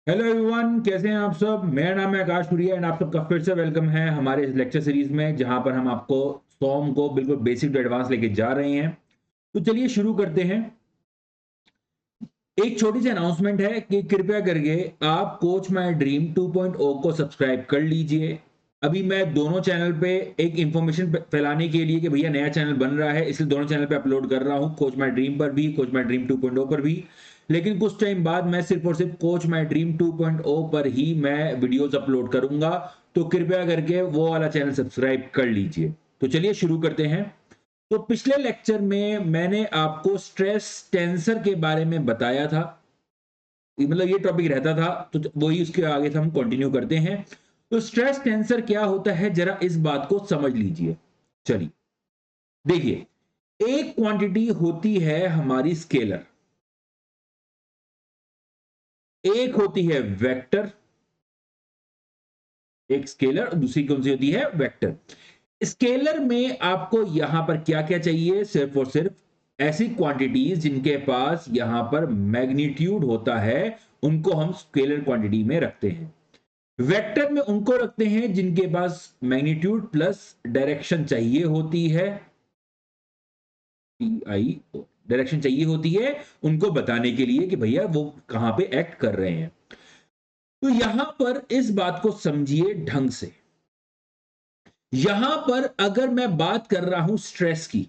Hello everyone, कैसे हैं आप सब। मेरा नाम है आकाश पुरिया एंड आप सबका फिर से वेलकम है हमारे इस लेक्चर सीरीज में, जहां पर हम आपको फॉर्म को बिल्कुल बेसिक टू एडवांस लेके जा रहे हैं। तो चलिए शुरू करते हैं। एक छोटी सी अनाउंसमेंट है कि कृपया करके आप कोच माय ड्रीम 2.0 को सब्सक्राइब कर लीजिए। अभी मैं दोनों चैनल पे एक इंफॉर्मेशन फैलाने के लिए कि भैया नया चैनल बन रहा है, इसलिए दोनों चैनल पे अपलोड कर रहा हूं, कोच माय ड्रीम पर भी, कोच माय ड्रीम 2.0 पर भी। लेकिन कुछ टाइम बाद मैं सिर्फ और सिर्फ कोच माय ड्रीम 2.0 पर ही मैं वीडियोस अपलोड करूंगा। तो कृपया करके वो वाला चैनल सब्सक्राइब कर लीजिए। तो चलिए शुरू करते हैं। तो पिछले लेक्चर में मैंने आपको स्ट्रेस टेंसर के बारे में बताया था। मतलब ये टॉपिक रहता था, तो वही उसके आगे से हम कंटिन्यू करते हैं। तो स्ट्रेस टेंसर क्या होता है, जरा इस बात को समझ लीजिए। चलिए देखिए, एक क्वांटिटी होती है हमारी स्केलर, एक होती है वेक्टर। एक स्केलर और दूसरी कौन सी होती है, वेक्टर। स्केलर में आपको यहां पर क्या क्या चाहिए, सिर्फ और सिर्फ ऐसी क्वांटिटीज जिनके पास यहां पर मैग्नीट्यूड होता है, उनको हम स्केलर क्वांटिटी में रखते हैं। वेक्टर में उनको रखते हैं जिनके पास मैग्नीट्यूड प्लस डायरेक्शन चाहिए होती है। आई डायरेक्शन चाहिए होती है उनको बताने के लिए कि भैया वो कहां पे एक्ट कर रहे हैं। तो यहां पर इस बात को समझिए ढंग से। यहां पर अगर मैं बात कर रहा हूं स्ट्रेस की,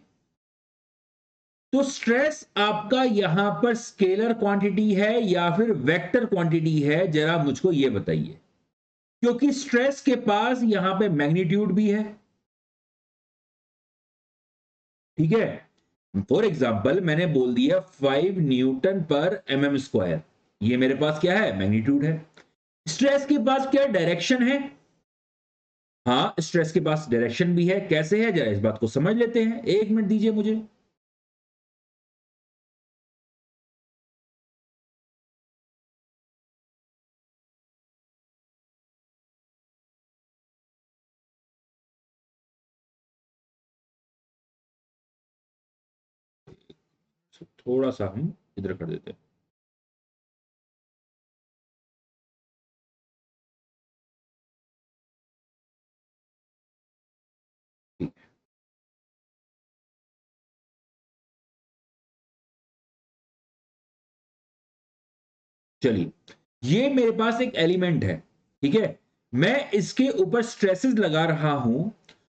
तो स्ट्रेस आपका यहां पर स्केलर क्वांटिटी है या फिर वेक्टर क्वांटिटी है, जरा मुझको यह बताइए। क्योंकि स्ट्रेस के पास यहां पे मैग्नीट्यूड भी है, ठीक है। फॉर एग्जाम्पल मैंने बोल दिया 5 न्यूटन पर एमएम स्क्वायर, ये मेरे पास क्या है, मैग्नीट्यूड है। स्ट्रेस के पास क्या डायरेक्शन है, हाँ स्ट्रेस के पास डायरेक्शन भी है। कैसे है, जरा इस बात को समझ लेते हैं, एक मिनट दीजिए मुझे। थोड़ा सा हम इधर कर देते हैं। ठीक। चलिए, ये मेरे पास एक एलिमेंट है, ठीक है। मैं इसके ऊपर स्ट्रेसेस लगा रहा हूं।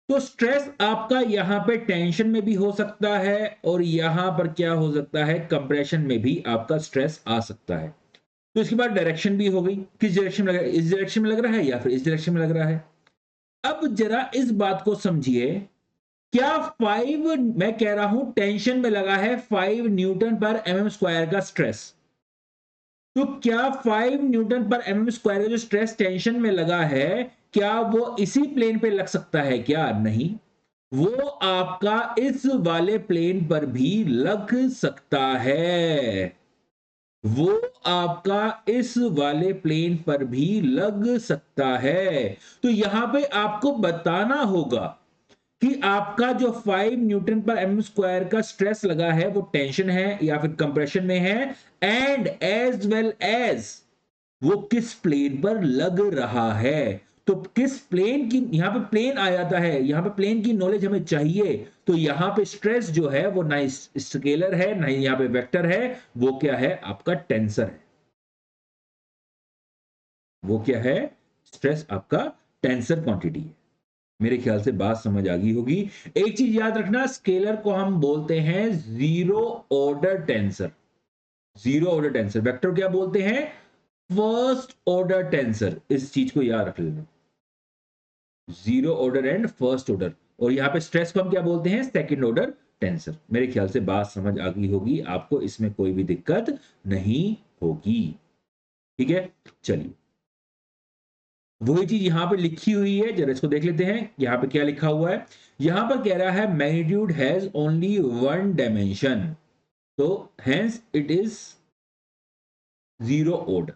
तो स्ट्रेस आपका यहां पे टेंशन में भी हो सकता है और यहां पर क्या हो सकता है, कंप्रेशन में भी आपका स्ट्रेस आ सकता है। तो इसके बाद डायरेक्शन भी हो गई, किस डायरेक्शन में लग रहा है, इस डायरेक्शन में लग रहा है या फिर इस डायरेक्शन में लग रहा है। अब जरा इस बात को समझिए। क्या 5, मैं कह रहा हूं टेंशन में लगा है 5 न्यूटन पर एमएम स्क्वायर का स्ट्रेस। तो क्या 5 न्यूटन पर एमएम स्क्वायर का जो स्ट्रेस टेंशन में लगा है, क्या वो इसी प्लेन पे लग सकता है, क्या नहीं। वो आपका इस वाले प्लेन पर भी लग सकता है। वो आपका इस वाले प्लेन पर भी लग सकता है। तो यहां पे आपको बताना होगा कि आपका जो 5 न्यूटन पर एम स्क्वायर का स्ट्रेस लगा है वो टेंशन है या फिर कंप्रेशन में है, एंड एज वेल एज वो किस प्लेन पर लग रहा है। तो किस प्लेन की, यहां पे प्लेन आ जाता है, यहां पे प्लेन की नॉलेज हमें चाहिए। तो यहां पे स्ट्रेस जो है वो ना स्केलर है ना यहां पे वेक्टर है, वो क्या है, आपका टेंसर है। वो क्या है, स्ट्रेस आपका टेंसर क्वांटिटी है। मेरे ख्याल से बात समझ आ गई होगी। एक चीज याद रखना, स्केलर को हम बोलते हैं zero order tensor. Zero order tensor, vector क्या बोलते हैं, फर्स्ट ऑर्डर टेंसर। इस चीज को याद रख लेना, zero order and first order. और यहां पे स्ट्रेस को हम क्या बोलते हैं, सेकंड ऑर्डर टेंसर। मेरे ख्याल से बात समझ आ गई होगी, आपको इसमें कोई भी दिक्कत नहीं होगी, ठीक है। चलिए, वही चीज यहां पे लिखी हुई है, जरा इसको देख लेते हैं। यहां पे क्या लिखा हुआ है, यहां पर कह रहा है magnitude has only one dimension, तो hence it is zero order.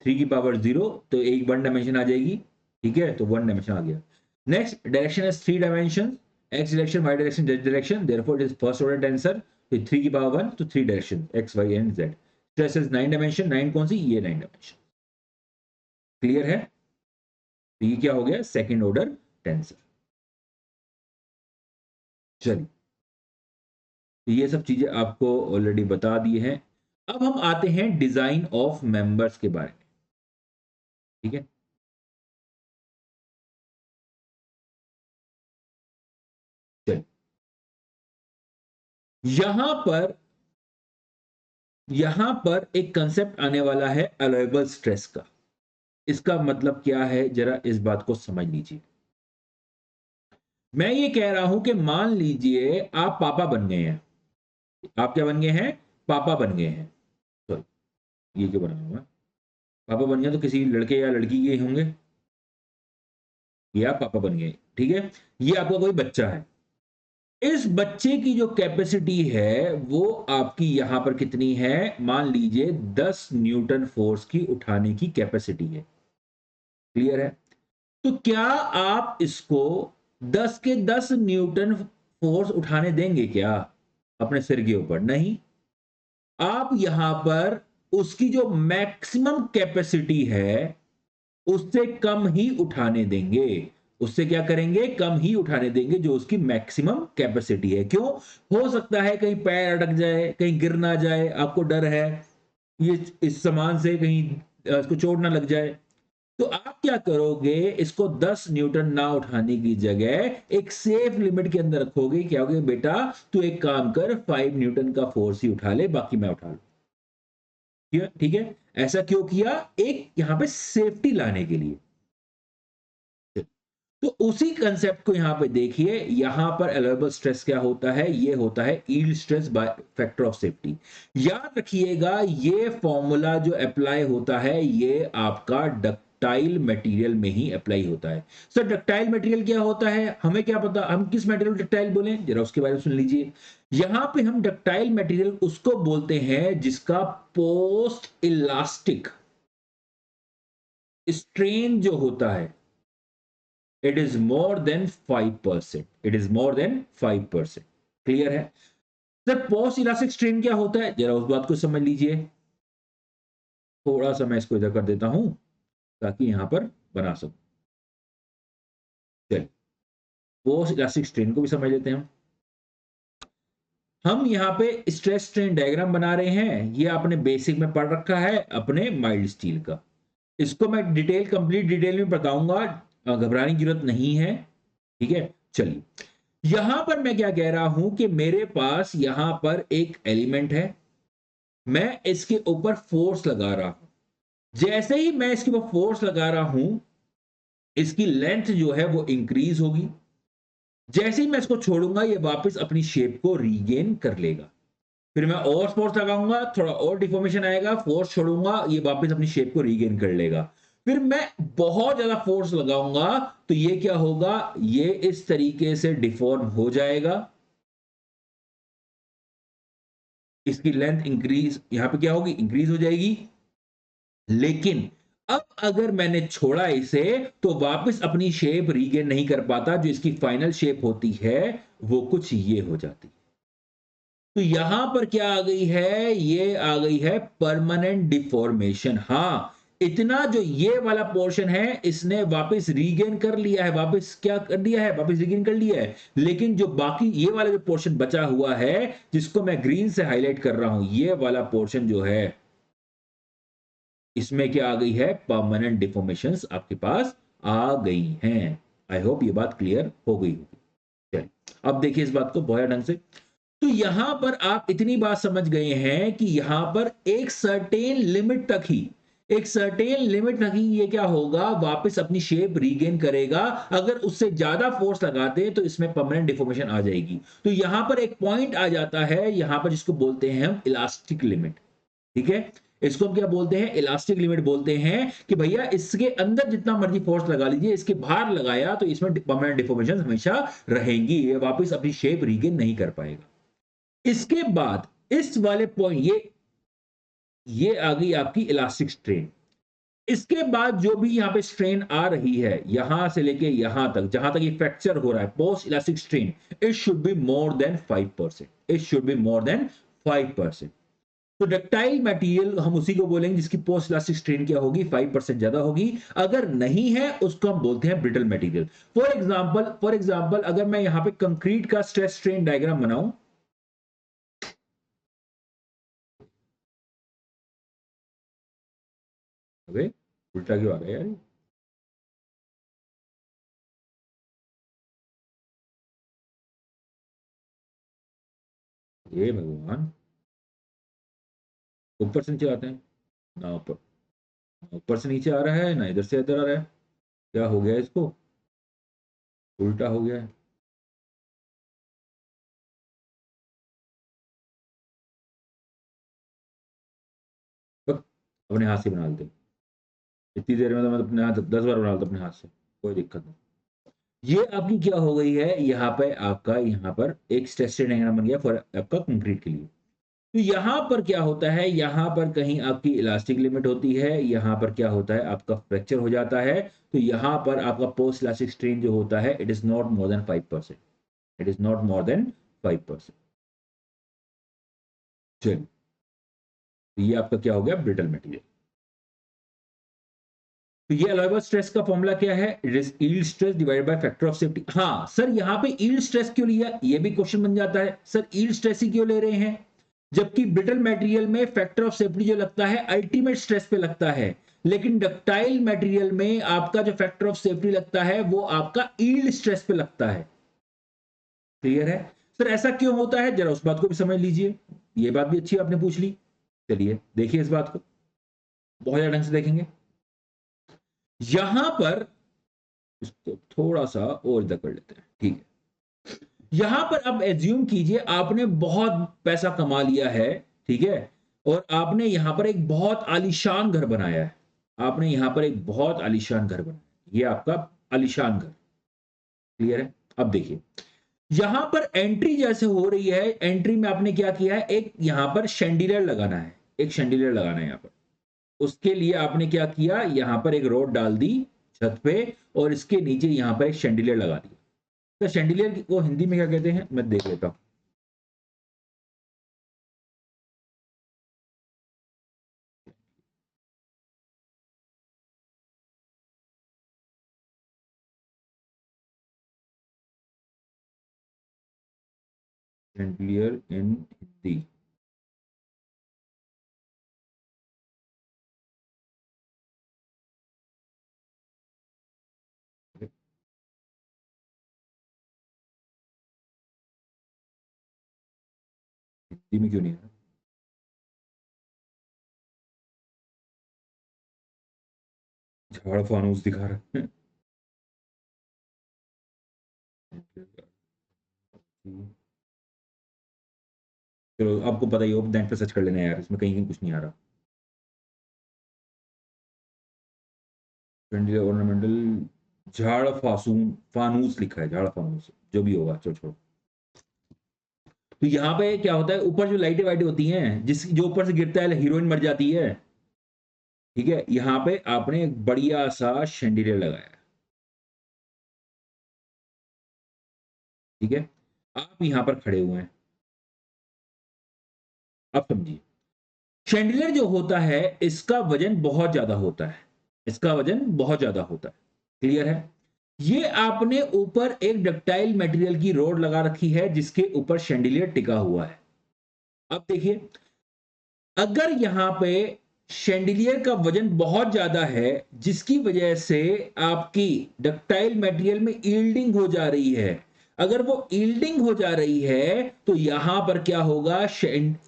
3 की पावर 0, तो एक वन डायमेंशन आ जाएगी, ठीक है, तो वन डायमेंशन आ गया। नेक्स्ट डायरेक्शन है 3 dimension, X direction, Y direction, Z direction, therefore it is first order tensor. तो 3 की पावर 1, तो 3 direction X Y and Z. Stress is 9 dimension, 9 कौन सी, ये 9 डायमेंशन। क्लियर है? तो ये क्या हो गया? Second order tensor. चलिए, तो ये सब चीजें आपको ऑलरेडी बता दी हैं। अब हम आते हैं डिजाइन ऑफ मेंबर्स के बारे में। ठीक है, चलिए, यहां पर यहां पर एक कंसेप्ट आने वाला है अलाइबल स्ट्रेस का। इसका मतलब क्या है, जरा इस बात को समझ लीजिए। मैं ये कह रहा हूं कि मान लीजिए आप पापा बन गए हैं। आप क्या बन गए हैं? पापा बन गए हैं। सॉरी, ये क्यों बना हुआ है? पापा बन गए तो किसी लड़के या लड़की के होंगे। ये आप पापा बन गए, ठीक है। ये आपका कोई बच्चा है। इस बच्चे की जो कैपेसिटी है वो आपकी यहां पर कितनी है? मान लीजिए 10 न्यूटन फोर्स की उठाने की कैपेसिटी है। क्लियर है? तो क्या आप इसको 10 के 10 न्यूटन फोर्स उठाने देंगे क्या अपने सिर के ऊपर? नहीं। आप यहां पर उसकी जो मैक्सिमम कैपेसिटी है उससे कम ही उठाने देंगे। उससे क्या करेंगे? कम ही उठाने देंगे जो उसकी मैक्सिमम कैपेसिटी है। क्यों? हो सकता है कहीं पैर अटक जाए, कहीं गिर ना जाए, आपको डर है ये इस सामान से कहीं इसको चोट ना लग जाए। तो आप क्या करोगे? इसको 10 न्यूटन ना उठाने की जगह एक सेफ लिमिट के अंदर रखोगे। क्या होगे? बेटा तू एक काम कर, 5 न्यूटन का फोर्स ही उठा ले, बाकी मैं उठा लू। ठीक है? ऐसा क्यों किया? एक यहां पे सेफ्टी लाने के लिए। तो उसी कंसेप्ट को यहां पे देखिए। यहां पर अलाइबल स्ट्रेस क्या होता है? ये होता है yield stress by factor of safety. याद रखिएगा, ये फॉर्मूला जो अप्लाई होता है ये आपका डक्टाइल मटेरियल में ही अप्लाई होता है। सर डक्टाइल मटेरियल क्या होता है? हमें क्या पता हम किस मटेरियल डक्टाइल बोले, जरा उसके बारे में सुन लीजिए। यहां पे हम डक्टाइल मटेरियल उसको बोलते हैं जिसका पोस्ट इलास्टिक स्ट्रेन जो होता है it is more than 5%। It is more than 5%। Clear है? सर पोस्ट इलास्टिक स्ट्रेन क्या होता है, जरा उस बात को समझ लीजिए। थोड़ा सा मैं इसको इधर कर देता हूं ताकि यहां पर बना सकूं। चलिए, पोस्ट इलास्टिक स्ट्रेन को भी समझ लेते हैं हम यहां पे स्ट्रेस स्ट्रेन डायग्राम बना रहे हैं। ये आपने बेसिक में पढ़ रखा है अपने माइल्ड स्टील का। इसको मैं डिटेल कंप्लीट डिटेल में बताऊंगा, घबराने की जरूरत नहीं है। ठीक है, चलिए, यहां पर मैं क्या कह रहा हूं कि मेरे पास यहां पर एक एलिमेंट है। मैं इसके ऊपर फोर्स लगा रहा हूं। जैसे ही मैं इसके ऊपर फोर्स लगा रहा हूं इसकी लेंथ जो है वो इंक्रीज होगी। जैसे ही मैं इसको छोड़ूंगा ये वापस अपनी शेप को रीगेन कर लेगा। फिर मैं और फोर्स लगाऊंगा, थोड़ा और डिफॉर्मेशन आएगा, फोर्स छोड़ूंगा ये वापस अपनी शेप को रीगेन कर लेगा। फिर मैं बहुत ज्यादा फोर्स लगाऊंगा तो ये क्या होगा? ये इस तरीके से डिफॉर्म हो जाएगा। इसकी लेंथ इंक्रीज यहां पे क्या होगी? इंक्रीज हो जाएगी। लेकिन अब अगर मैंने छोड़ा इसे तो वापस अपनी शेप रीगेन नहीं कर पाता। जो इसकी फाइनल शेप होती है वो कुछ ये हो जाती है। तो यहां पर क्या आ गई है? ये आ गई है परमानेंट डिफॉर्मेशन। हां, इतना जो ये वाला पोर्शन है इसने वापस रीगेन कर लिया है। वापस क्या कर दिया है? वापस रीगेन कर लिया है। लेकिन जो बाकी ये वाला जो पोर्शन बचा हुआ है जिसको मैं ग्रीन से हाईलाइट कर रहा हूं, ये वाला पोर्शन जो है इसमें क्या आ गई है? परमानेंट डिफॉर्मेशंस आपके पास आ गई हैं। आई होप ये बात क्लियर हो गई होगी। चलिए, अब देखिए इस बात को बहुत ढंग से। तो यहां पर आप इतनी बात समझ गए हैं कि यहां पर एक सर्टेन लिमिट तक ही, एक सर्टेन लिमिट तक ही ये क्या होगा? वापस अपनी शेप रीगेन करेगा। अगर उससे ज्यादा फोर्स लगाते हैं तो इसमें परमानेंट डिफॉर्मेशन आ जाएगी। तो यहां पर एक पॉइंट आ जाता है यहां पर जिसको बोलते हैं हम इलास्टिक लिमिट। ठीक है, इसको हम क्या बोलते हैं? इलास्टिक लिमिट बोलते हैं कि भैया इसके अंदर जितना मर्जी फोर्स लगा लीजिए, इसके बाहर लगाया तो इसमें परमानेंट डिफॉर्मेशन हमेशा रहेंगी। ये वापस अपनी शेप रीगेन नहीं कर पाएगा। इसके बाद इस वाले पॉइंट ये आ गई आपकी इलास्टिक स्ट्रेन। इसके बाद जो भी यहां पे स्ट्रेन आ रही है यहां से लेके यहां तक, जहां तक ये फ्रैक्चर हो रहा है, post elastic strain, it should be more than 5%। It should be more than 5%। तो डक्टाइल मटेरियल हम उसी को बोलेंगे जिसकी पोस्ट इलास्टिक स्ट्रेन क्या होगी, 5% ज्यादा होगी। अगर नहीं है उसको हम बोलते हैं ब्रिटल मटेरियल। फॉर एग्जांपल अगर मैं यहां पे कंक्रीट का स्ट्रेस स्ट्रेन डायग्राम बनाऊं, अबे उल्टा क्यों आ गया यार, ये भगवान, ऊपर से नीचे आते हैं ना, ऊपर ऊपर से नीचे आ रहा है ना, इधर से इधर आ रहा है, क्या हो गया इसको, उल्टा हो गया है। बस अपने हाथ से बना लेते, इतनी देर में तो मैं अपने हाथ 10 बार बना लेता अपने हाथ से, कोई दिक्कत नहीं। ये आपकी क्या हो गई है, यहाँ पे आपका यहाँ पर एक स्ट्रेस डायग्राम बन गया फॉर आपका कंक्रीट के लिए। तो यहाँ पर क्या होता है, यहाँ पर कहीं आपकी इलास्टिक लिमिट होती है, यहाँ पर क्या होता है आपका फ्रैक्चर हो जाता है। तो यहाँ पर आपका पोस्ट इलास्टिक स्ट्रेन जो होता है, it is not more than 5%, it is not more than 5%। चलिए, तो ये आपका क्या हो गया, ब्रिटल मटेरियल। तो ये अलाइबल स्ट्रेस का फॉर्मूला क्या है, it is yield stress divided by factor of safety. हाँ सर, यहाँ पे यील्ड स्ट्रेस क्यों लिया, ये भी क्वेश्चन बन जाता है, सर यील्ड स्ट्रेस ही क्यों ले रहे हैं, जबकि ब्रिटल मटेरियल में फैक्टर ऑफ सेफ्टी जो लगता है अल्टीमेट स्ट्रेस पे लगता है, लेकिन डक्टाइल मटेरियल में आपका जो फैक्टर ऑफ सेफ्टी लगता है वो आपका यील्ड स्ट्रेस पे लगता है। क्लियर है सर, ऐसा क्यों होता है, जरा उस बात को भी समझ लीजिए, ये बात भी अच्छी आपने पूछ ली। चलिए देखिए इस बात को बहुत ज्यादा ढंग से देखेंगे। यहां पर इसको थोड़ा सा और इधर कर लेते हैं, ठीक है। यहां पर अब एज्यूम कीजिए आपने बहुत पैसा कमा लिया है, ठीक है, और आपने यहां पर एक बहुत आलीशान घर बनाया है, आपने यहां पर एक बहुत आलीशान घर बनाया, ये आपका आलीशान घर। क्लियर है, अब देखिए यहां पर एंट्री जैसे हो रही है, एंट्री में आपने क्या किया है, एक यहां पर शैंडिलियर लगाना है, एक शैंडिलियर लगाना है यहां पर। उसके लिए आपने क्या किया, यहां पर एक रोड डाल दी छत पे, और इसके नीचे यहां पर एक शैंडिलियर लगा दिया। तो शैंडिलियर को हिंदी में क्या कहते हैं, मैं देख लेता हूं। शैंडिलियर इन हिंदी, हिंदी में क्यों नहीं है, झाड़ फानूस दिखा रहा है। चलो आपको पता ही हो, नेट पे सर्च कर लेना यार, इसमें कहीं कहीं कुछ नहीं आ रहा। शैंडिलियर ऑर्नामेंटल, झाड़ फासून फानूस लिखा है, झाड़ फानूस जो भी होगा, चलो छोड़ो। तो यहाँ पे क्या होता है, ऊपर जो लाइटें वाइटें होती हैं, जिस जो ऊपर से गिरता है हीरोइन मर जाती है, ठीक है, यहाँ पे आपने एक बढ़िया सा शैंडिलियर लगाया है, ठीक है। आप यहाँ पर खड़े हुए हैं, अब समझिए, शैंडिलियर जो होता है इसका वजन बहुत ज्यादा होता है, इसका वजन बहुत ज्यादा होता है। क्लियर है, ये आपने ऊपर एक डक्टाइल मटेरियल की रोड लगा रखी है जिसके ऊपर शैंडिलियर टिका हुआ है। अब देखिए, अगर यहां पे शैंडिलियर का वजन बहुत ज्यादा है, जिसकी वजह से आपकी डक्टाइल मटेरियल में ईल्डिंग हो जा रही है, अगर वो ईल्डिंग हो जा रही है तो यहां पर क्या होगा,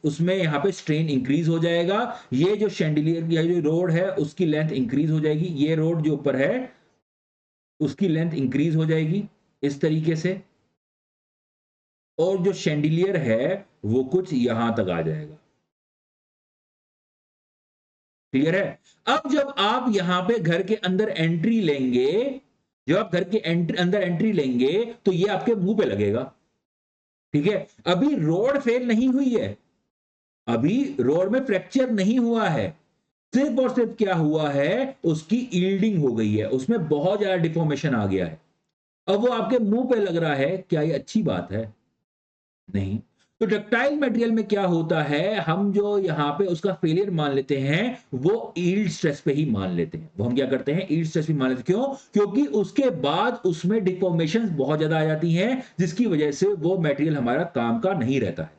उसमें यहां पे स्ट्रेन इंक्रीज हो जाएगा। ये जो शैंडिलियर की जो रोड है उसकी लेंथ इंक्रीज हो जाएगी, ये रोड जो ऊपर है उसकी लेंथ इंक्रीज हो जाएगी इस तरीके से, और जो शैंडिलियर है वो कुछ यहां तक आ जाएगा। क्लियर है, अब जब आप यहां पे घर के अंदर एंट्री लेंगे, जब आप घर के अंदर एंट्री लेंगे तो ये आपके मुंह पे लगेगा, ठीक है। अभी रोड फेल नहीं हुई है, अभी रोड में फ्रैक्चर नहीं हुआ है, सिर्फ और सिर्फ क्या हुआ है, उसकी ईल्डिंग हो गई है, उसमें बहुत ज्यादा डिफॉर्मेशन आ गया है। अब वो आपके मुंह पे लग रहा है, क्या ये अच्छी बात है, नहीं। तो डक्टाइल मटेरियल में क्या होता है, हम जो यहाँ पे उसका फेलियर मान लेते हैं वो यील्ड स्ट्रेस पे ही मान लेते हैं। वो हम क्या करते हैं, यील्ड स्ट्रेस भी मान लेते हैं। क्यों? क्योंकि उसके बाद उसमें डिफॉर्मेशंस बहुत ज्यादा आ जाती हैं, जिसकी वजह से वो मटेरियल हमारा काम का नहीं रहता है।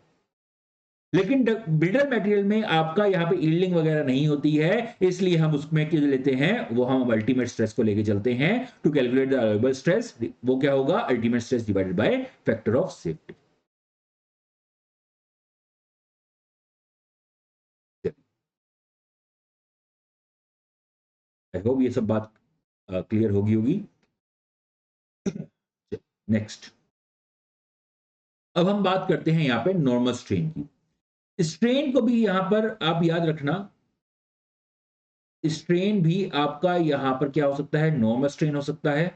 लेकिन ब्रिटल मटेरियल में आपका यहाँ पे यील्डिंग वगैरह नहीं होती है, इसलिए हम उसमें क्या लेते हैं, वो हम अल्टीमेट स्ट्रेस को लेके चलते हैं। To calculate the allowable stress, वो क्या होगा, ultimate stress divided by factor of safety. I hope ये सब बात क्लियर होगी। नेक्स्ट, अब हम बात करते हैं यहाँ पे नॉर्मल स्ट्रेन की। स्ट्रेन को भी यहां पर आप याद रखना, स्ट्रेन भी आपका यहां पर क्या हो सकता है, नॉर्मल स्ट्रेन हो सकता है,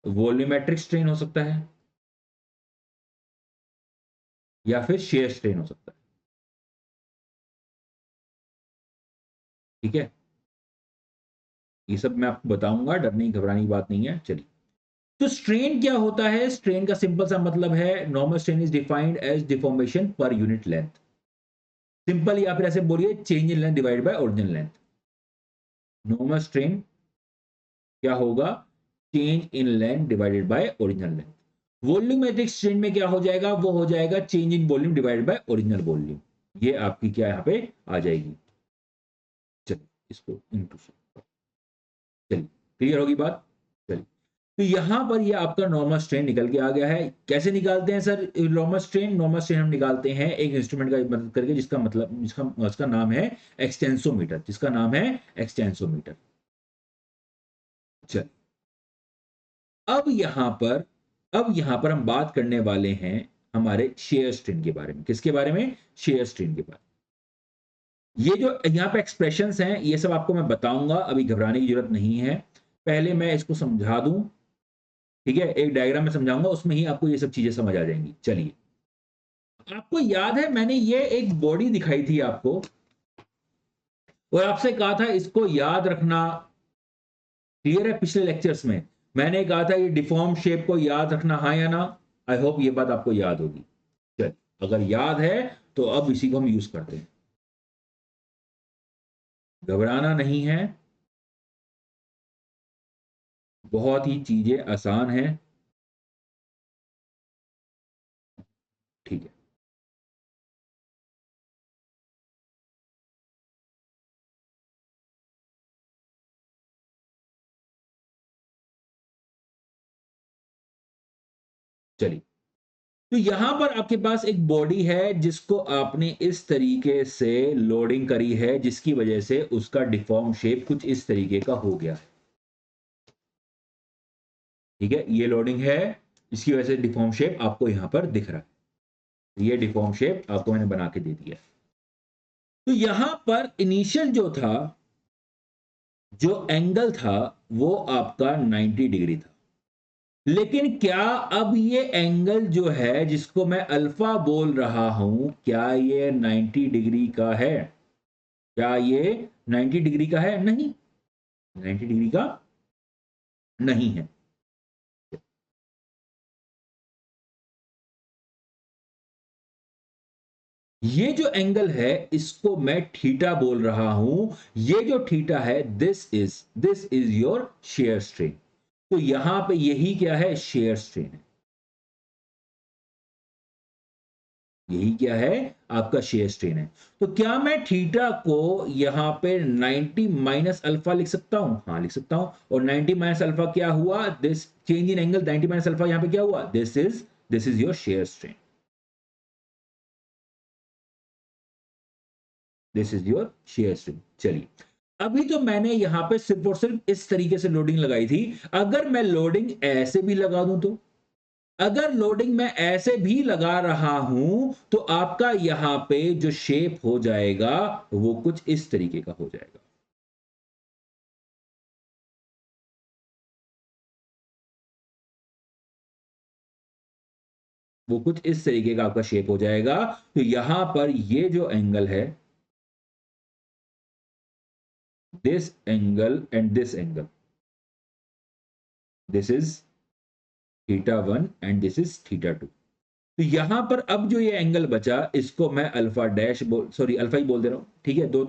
वॉल्यूमेट्रिक स्ट्रेन हो सकता है, या फिर शेयर स्ट्रेन हो सकता है। ठीक है, ये सब मैं आपको बताऊंगा, डरने घबराने की बात नहीं है। चलिए, तो स्ट्रेन क्या होता है, स्ट्रेन का सिंपल सा मतलब है, normal strain is defined as deformation per unit length. Simple, या फिर ऐसे बोलिए, change in length divide by original length. Normal strain क्या होगा, change in length divided by original length. Volumetric strain में क्या हो जाएगा, वो हो जाएगा change in volume divided by original volume. ये आपकी क्या यहां पे आ जाएगी। चलिए, इसको इनटू, चलिए क्लियर होगी बात। चलिए, तो यहां पर ये आपका नॉर्मल स्ट्रेन निकल के आ गया है। कैसे निकालते हैं sir normal strain? Normal strain हम निकालते हैं एक इंस्ट्रूमेंट का मदद करके, जिसका मतलब जिसका नाम है एक्सटेंसोमीटर, जिसका नाम है एक्सटेंसोमीटर। चलिए, अब यहां पर हम बात करने वाले हैं हमारे शेयर स्ट्रेन के बारे में। किसके बारे में? शेयर स्ट्रेन के बारे में। ये जो यहाँ पे एक्सप्रेशंस हैं, ये सब आपको मैं बताऊंगा, अभी घबराने की जरूरत नहीं है। पहले मैं इसको समझा दूं, ठीक है, एक डायग्राम में समझाऊंगा, उसमें ही आपको ये सब चीजें समझ आ जाएंगी। चलिए, आपको याद है मैंने ये एक बॉडी दिखाई थी आपको, और आपसे कहा था इसको याद रखना। क्लियर है? पिछले लेक्चर्स में मैंने कहा था ये डिफॉर्म शेप को याद रखना, हाँ या ना? आई होप ये बात आपको याद होगी। चल, अगर याद है तो अब इसी को हम यूज करते हैं। घबराना नहीं है, बहुत ही चीजें आसान है। ठीक है, चलिए, तो यहां पर आपके पास एक बॉडी है जिसको आपने इस तरीके से लोडिंग करी है, जिसकी वजह से उसका डिफॉर्म शेप कुछ इस तरीके का हो गया है। ठीक है, ये लोडिंग है, इसकी वजह से डिफॉर्म शेप आपको यहां पर दिख रहा है। ये डिफॉर्म शेप आपको मैंने बना के दे दिया। तो यहां पर इनिशियल जो था, जो एंगल था, वो आपका 90 डिग्री था। लेकिन क्या अब ये एंगल जो है जिसको मैं अल्फा बोल रहा हूं, क्या ये 90 डिग्री का है? क्या ये 90 डिग्री का है? नहीं, 90 डिग्री का नहीं है। ये जो एंगल है इसको मैं थीटा बोल रहा हूं। ये जो थीटा है, this is your shear strain. तो यहां पे यही क्या है, शेयर स्ट्रेन है। यही क्या है, आपका शेयर स्ट्रेन है। तो क्या मैं थीटा को यहां पे 90 माइनस अल्फा लिख सकता हूं? हाँ, लिख सकता हूं। और 90 माइनस अल्फा क्या हुआ, this change in angle 90 minus alpha, यहां पे क्या हुआ, this is your shear strain. This is your shear strain. चलिए, अभी तो मैंने यहां पे सिर्फ और सिर्फ इस तरीके से लोडिंग लगाई थी। अगर मैं लोडिंग ऐसे भी लगा दूं तो, अगर लोडिंग मैं ऐसे भी लगा रहा हूं, तो आपका यहां पे जो शेप हो जाएगा वो कुछ इस तरीके का हो जाएगा। वो कुछ इस तरीके का आपका शेप हो जाएगा। तो यहां पर ये जो एंगल है, this angle and this angle, this is theta one and this is theta two. तो यहां पर अब जो ये एंगल बचा इसको मैं अल्फा डैश बोल सॉरी अल्फा ही बोल दे रहा हूं, ठीक है। दो